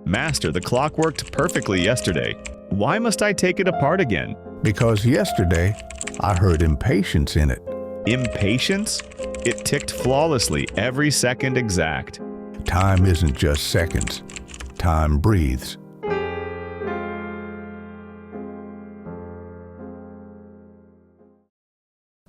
Master, the clock worked perfectly yesterday. Why must I take it apart again? Because yesterday, I heard impatience in it. Impatience? It ticked flawlessly every second exact. Time isn't just seconds. Time breathes.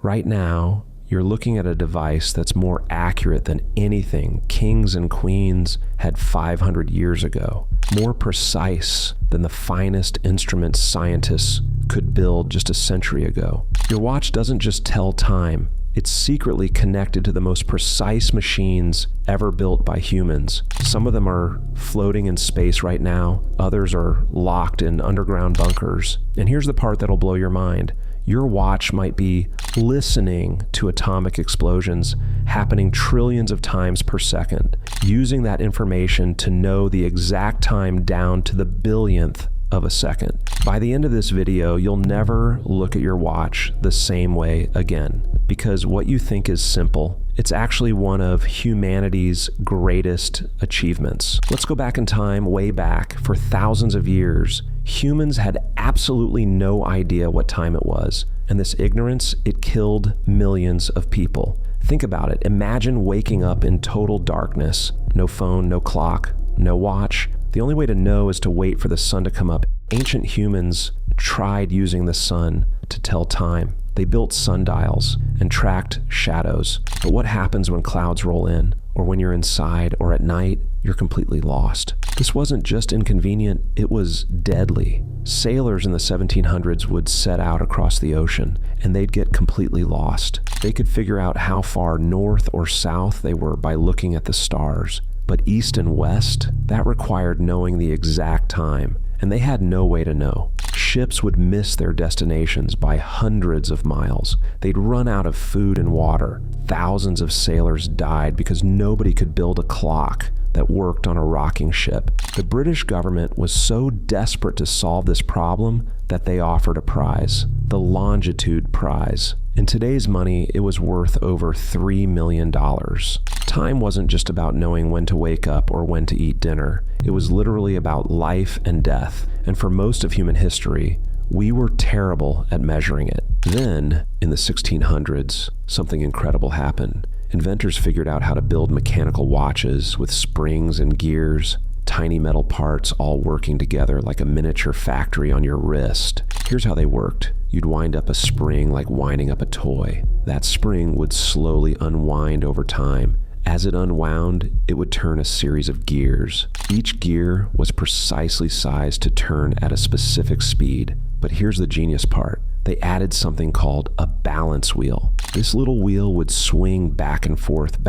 Right now, you're looking at a device that's more accurate than anything kings and queens had 500 years ago, more precise than the finest instruments scientists could build just a century ago. Your watch doesn't just tell time, it's secretly connected to the most precise machines ever built by humans. Some of them are floating in space right now, others are locked in underground bunkers. And here's the part that'll blow your mind. Your watch might be listening to atomic explosions happening trillions of times per second, using that information to know the exact time down to the billionth of a second. By the end of this video, you'll never look at your watch the same way again, because what you think is simple, it's actually one of humanity's greatest achievements. Let's go back in time, way back. For thousands of years, humans had absolutely no idea what time it was. And this ignorance, it killed millions of people. Think about it. Imagine waking up in total darkness. No phone, no clock, no watch. The only way to know is to wait for the sun to come up. Ancient humans tried using the sun to tell time. They built sundials and tracked shadows. But what happens when clouds roll in, or when you're inside, or at night? You're completely lost. This wasn't just inconvenient, it was deadly. Sailors in the 1700s would set out across the ocean, and they'd get completely lost. They could figure out how far north or south they were by looking at the stars. But east and west, that required knowing the exact time, and they had no way to know. Ships would miss their destinations by hundreds of miles. They'd run out of food and water. Thousands of sailors died because nobody could build a clock that worked on a rocking ship. The British government was so desperate to solve this problem that they offered a prize, the Longitude Prize. In today's money, it was worth over $3 million. Time wasn't just about knowing when to wake up or when to eat dinner. It was literally about life and death. And for most of human history, we were terrible at measuring it. Then, in the 1600s, something incredible happened. Inventors figured out how to build mechanical watches with springs and gears, tiny metal parts all working together like a miniature factory on your wrist. Here's how they worked. You'd wind up a spring like winding up a toy. That spring would slowly unwind over time. As it unwound, it would turn a series of gears. Each gear was precisely sized to turn at a specific speed. But here's the genius part. They added something called a balance wheel. This little wheel would swing back and forth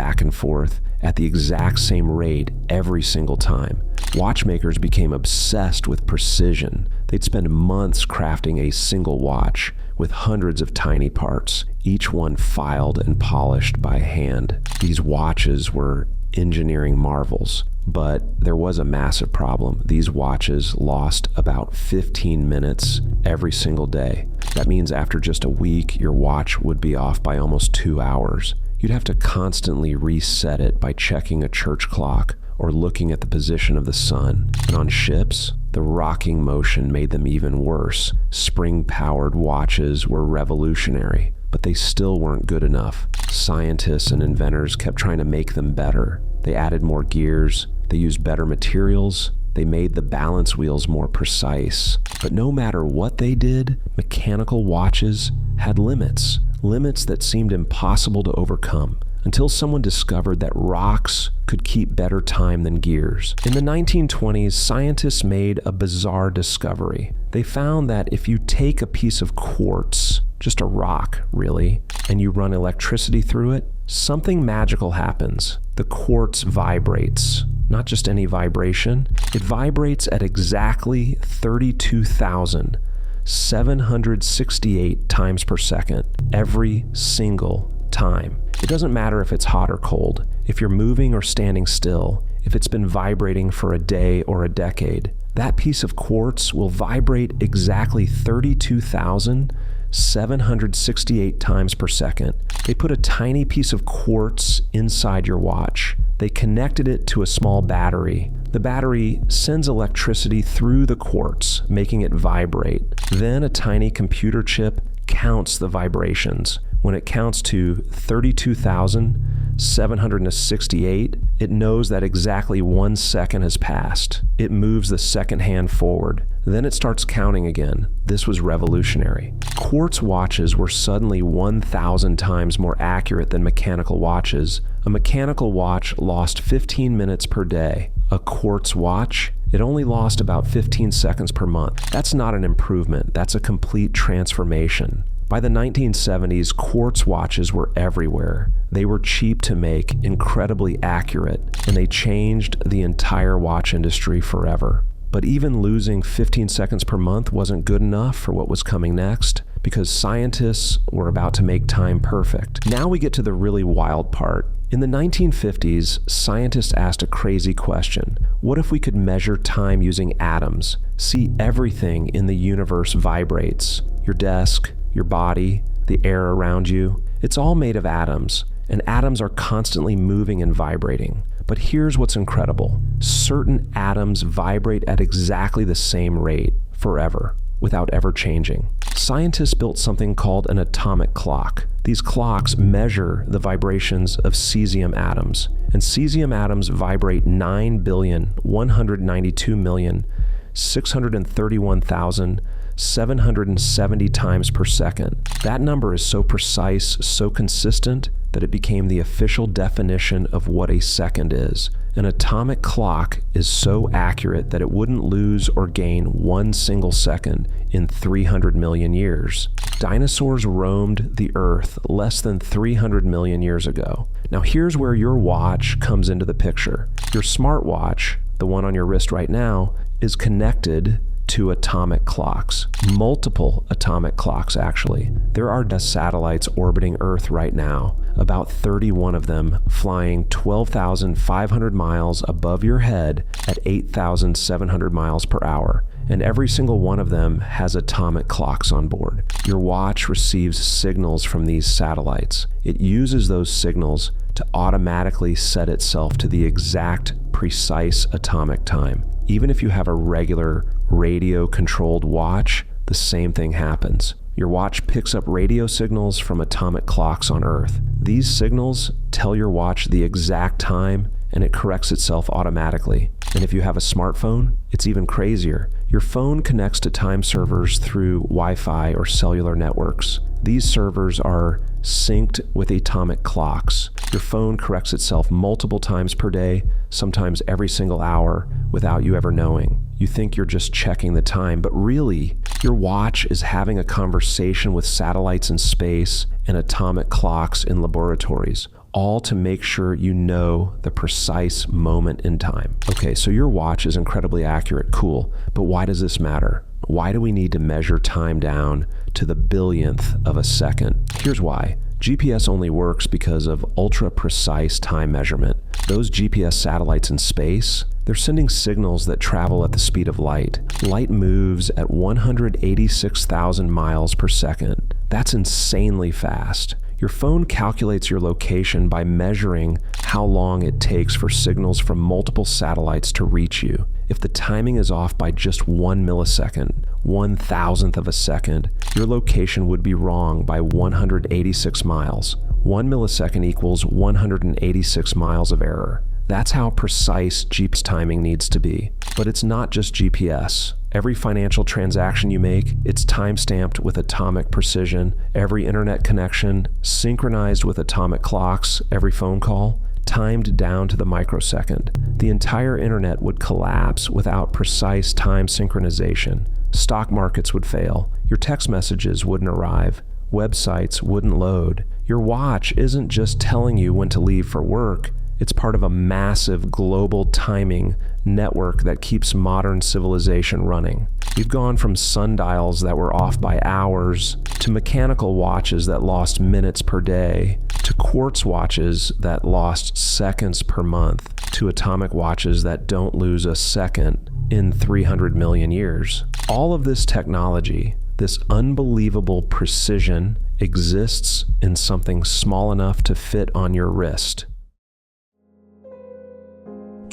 at the exact same rate every single time. Watchmakers became obsessed with precision. They'd spend months crafting a single watch with hundreds of tiny parts, each one filed and polished by hand. These watches were engineering marvels, but there was a massive problem. These watches lost about 15 minutes every single day. That means after just a week, your watch would be off by almost 2 hours. You'd have to constantly reset it by checking a church clock or looking at the position of the sun. And on ships, the rocking motion made them even worse. Spring-powered watches were revolutionary, but they still weren't good enough. Scientists and inventors kept trying to make them better. They added more gears, they used better materials, they made the balance wheels more precise. But no matter what they did, mechanical watches had limits that seemed impossible to overcome, until someone discovered that rocks could keep better time than gears. In the 1920s, scientists made a bizarre discovery. They found that if you take a piece of quartz, just a rock really, and you run electricity through it, something magical happens. The quartz vibrates. Not just any vibration, it vibrates at exactly 32,768 times per second, every single time. It doesn't matter if it's hot or cold, if you're moving or standing still, if it's been vibrating for a day or a decade. That piece of quartz will vibrate exactly 32,768 times per second. They put a tiny piece of quartz inside your watch. They connected it to a small battery The battery sends electricity through the quartz, making it vibrate. Then a tiny computer chip counts the vibrations. When it counts to 32,768, it knows that exactly 1 second has passed. It moves the second hand forward. Then it starts counting again. This was revolutionary. Quartz watches were suddenly 1,000 times more accurate than mechanical watches. A mechanical watch lost 15 minutes per day. A quartz watch, it only lost about 15 seconds per month. That's not an improvement. That's a complete transformation. By the 1970s, quartz watches were everywhere. They were cheap to make, incredibly accurate, and they changed the entire watch industry forever. But even losing 15 seconds per month wasn't good enough for what was coming next, because scientists were about to make time perfect. Now we get to the really wild part. In the 1950s, scientists asked a crazy question. What if we could measure time using atoms? See, everything in the universe vibrates. Your desk, your body, the air around you, it's all made of atoms, and atoms are constantly moving and vibrating. But here's what's incredible. Certain atoms vibrate at exactly the same rate, forever, without ever changing. Scientists built something called an atomic clock. These clocks measure the vibrations of cesium atoms, and cesium atoms vibrate 9,192,631,770 times per second. That number is so precise, so consistent, that it became the official definition of what a second is. An atomic clock is so accurate that it wouldn't lose or gain 1 single second in 300 million years. Dinosaurs roamed the Earth less than 300 million years ago. Now here's where your watch comes into the picture. Your smartwatch, the one on your wrist right now, is connected to atomic clocks. Multiple atomic clocks, actually. There are satellites orbiting Earth right now, about 31 of them flying 12,500 miles above your head at 8,700 miles per hour. And every single one of them has atomic clocks on board. Your watch receives signals from these satellites. It uses those signals to automatically set itself to the exact, precise atomic time. Even if you have a regular radio-controlled watch, the same thing happens. Your watch picks up radio signals from atomic clocks on Earth. These signals tell your watch the exact time, and it corrects itself automatically. And if you have a smartphone, it's even crazier. Your phone connects to time servers through Wi-Fi or cellular networks. These servers are synced with atomic clocks. Your phone corrects itself multiple times per day, sometimes every single hour, without you ever knowing. You think you're just checking the time, but really, your watch is having a conversation with satellites in space and atomic clocks in laboratories, all to make sure you know the precise moment in time. Okay, so your watch is incredibly accurate, cool, but why does this matter? Why do we need to measure time down to the billionth of a second? Here's why. GPS only works because of ultra-precise time measurement. Those GPS satellites in space, they're sending signals that travel at the speed of light. Light moves at 186,000 miles per second. That's insanely fast. Your phone calculates your location by measuring how long it takes for signals from multiple satellites to reach you. If the timing is off by just 1 millisecond, 1,000th of a second, your location would be wrong by 186 miles. 1 millisecond equals 186 miles of error. That's how precise GPS timing needs to be. But it's not just GPS. Every financial transaction you make, it's time-stamped with atomic precision. Every internet connection, synchronized with atomic clocks. Every phone call, timed down to the microsecond. The entire internet would collapse without precise time synchronization. Stock markets would fail. Your text messages wouldn't arrive. Websites wouldn't load. Your watch isn't just telling you when to leave for work. It's part of a massive global timing network that keeps modern civilization running. We've gone from sundials that were off by hours, to mechanical watches that lost minutes per day, to quartz watches that lost seconds per month, to atomic watches that don't lose a second in 300 million years. All of this technology, this unbelievable precision, exists in something small enough to fit on your wrist.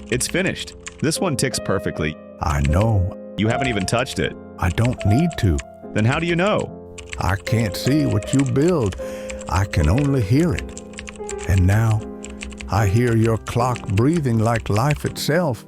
It's finished. This one ticks perfectly. I know. You haven't even touched it. I don't need to. Then how do you know? I can't see what you build. I can only hear it. And now, I hear your clock breathing like life itself.